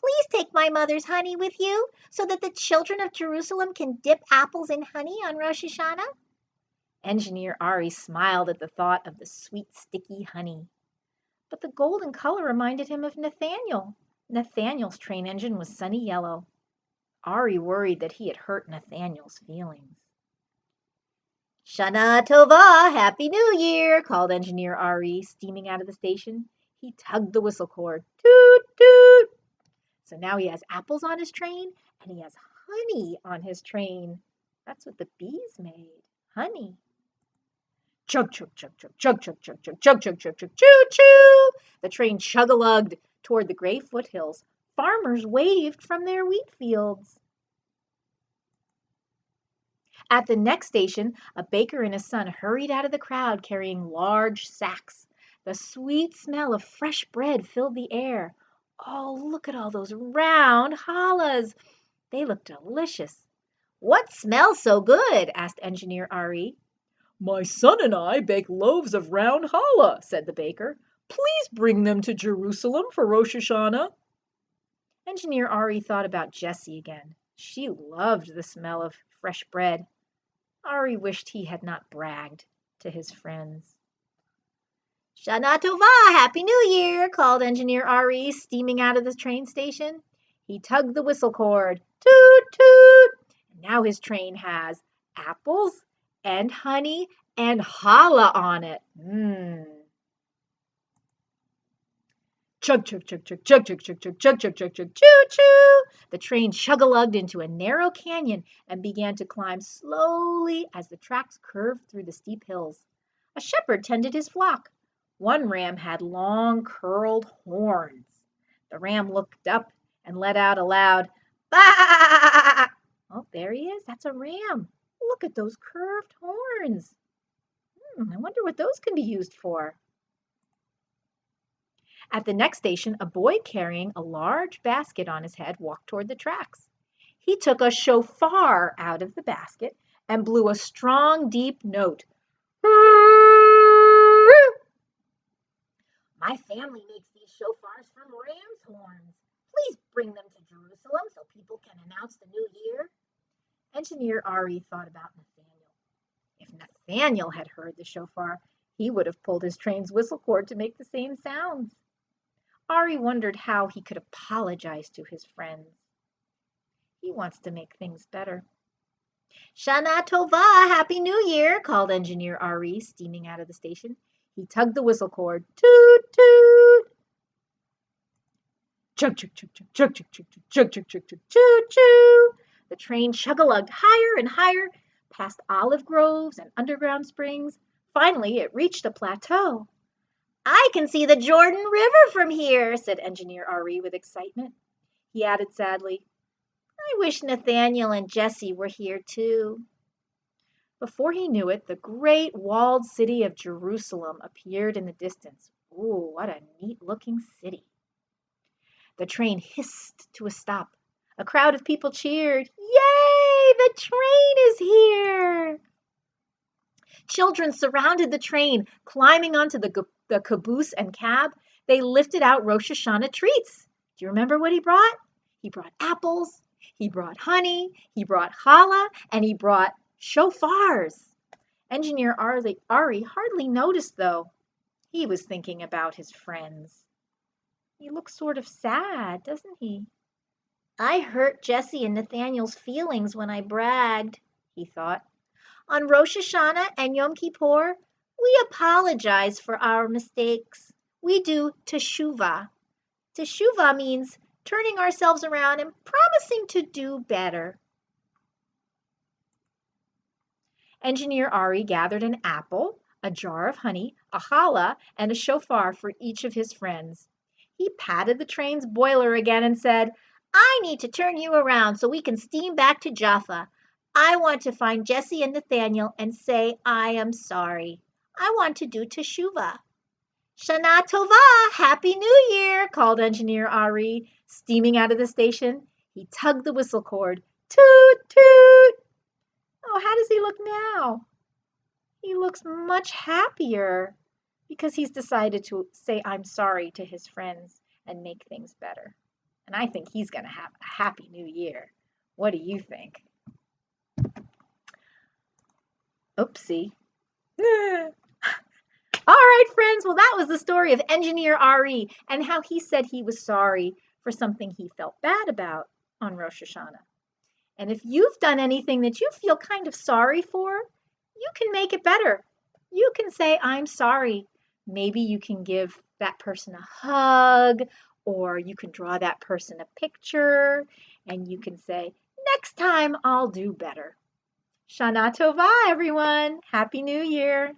Please take my mother's honey with you so that the children of Jerusalem can dip apples in honey on Rosh Hashanah." Engineer Ari smiled at the thought of the sweet, sticky honey. But the golden color reminded him of Nathaniel. Nathaniel's train engine was sunny yellow. Ari worried that he had hurt Nathaniel's feelings. "Shana Tova, Happy New Year," called Engineer Ari, steaming out of the station. He tugged the whistle cord. Toot, toot. So now he has apples on his train, and he has honey on his train. That's what the bees made, honey. Chug, chug, chug, chug, chug, chug, chug, chug, chug, chug, chug, chug, choo, choo. The train chug-a-lugged toward the gray foothills. Farmers waved from their wheat fields. At the next station, a baker and his son hurried out of the crowd carrying large sacks. The sweet smell of fresh bread filled the air. Oh, look at all those round challahs. They look delicious. "What smells so good?" asked Engineer Ari. "My son and I bake loaves of round challah," said the baker. "Please bring them to Jerusalem for Rosh Hashanah." Engineer Ari thought about Jessie again. She loved the smell of fresh bread. Ari wished he had not bragged to his friends. "Shana Tova, Happy New Year," called Engineer Ari, steaming out of the train station. He tugged the whistle cord. Toot, toot. Now his train has apples and honey and challah on it. Chug, chug, chug, chug, chug, chug, chug, chug, chug, chug, chug, chug, choo, choo. The train chug-a-lugged into a narrow canyon and began to climb slowly as the tracks curved through the steep hills. A shepherd tended his flock. One ram had long, curled horns. The ram looked up and let out a loud "Baa!" Oh, there he is. That's a ram. Look at those curved horns. I wonder what those can be used for. At the next station, a boy carrying a large basket on his head walked toward the tracks. He took a shofar out of the basket and blew a strong, deep note. "My family makes these shofars from ram's horns. Please bring them to Jerusalem so people can announce the new year." Engineer Ari thought about Nathaniel. If Nathaniel had heard the shofar, he would have pulled his train's whistle cord to make the same sounds. Ari wondered how he could apologize to his friends. He wants to make things better. "Shana Tova, Happy New Year," called Engineer Ari, steaming out of the station. He tugged the whistle cord. Toot, toot. Chug, chug, chug, chug, chug, chug, chug, chug, chug, chug, chug, choo, choo. The train chug-a-lugged higher and higher, past olive groves and underground springs. Finally, it reached a plateau. "I can see the Jordan River from here," said Engineer Ari with excitement. He added sadly, "I wish Nathaniel and Jessie were here too." Before he knew it, the great walled city of Jerusalem appeared in the distance. Ooh, what a neat-looking city. The train hissed to a stop. A crowd of people cheered. "Yay! The train is here!" Children surrounded the train, climbing onto the caboose and cab. They lifted out Rosh Hashanah treats. Do you remember what he brought? He brought apples, he brought honey, he brought challah, and he brought shofars. Engineer Ari hardly noticed, though. He was thinking about his friends. He looks sort of sad, doesn't he? "I hurt Jessie and Nathaniel's feelings when I bragged," he thought. "On Rosh Hashanah and Yom Kippur, we apologize for our mistakes. We do teshuvah. Teshuvah means turning ourselves around and promising to do better." Engineer Ari gathered an apple, a jar of honey, a challah, and a shofar for each of his friends. He patted the train's boiler again and said, "I need to turn you around so we can steam back to Jaffa. I want to find Jessie and Nathaniel and say I am sorry. I want to do teshuvah." "Shana Tova, Happy New Year," called Engineer Ari, steaming out of the station. He tugged the whistle cord. Toot, toot. Oh, how does he look now? He looks much happier because he's decided to say I'm sorry to his friends and make things better. And I think he's going to have a happy new year. What do you think? Oopsie. All right, friends. Well, that was the story of Engineer Ari and how he said he was sorry for something he felt bad about on Rosh Hashanah. And if you've done anything that you feel kind of sorry for, you can make it better. You can say, I'm sorry. Maybe you can give that person a hug, or you can draw that person a picture, and you can say, next time I'll do better. Shana Tova, everyone. Happy New Year.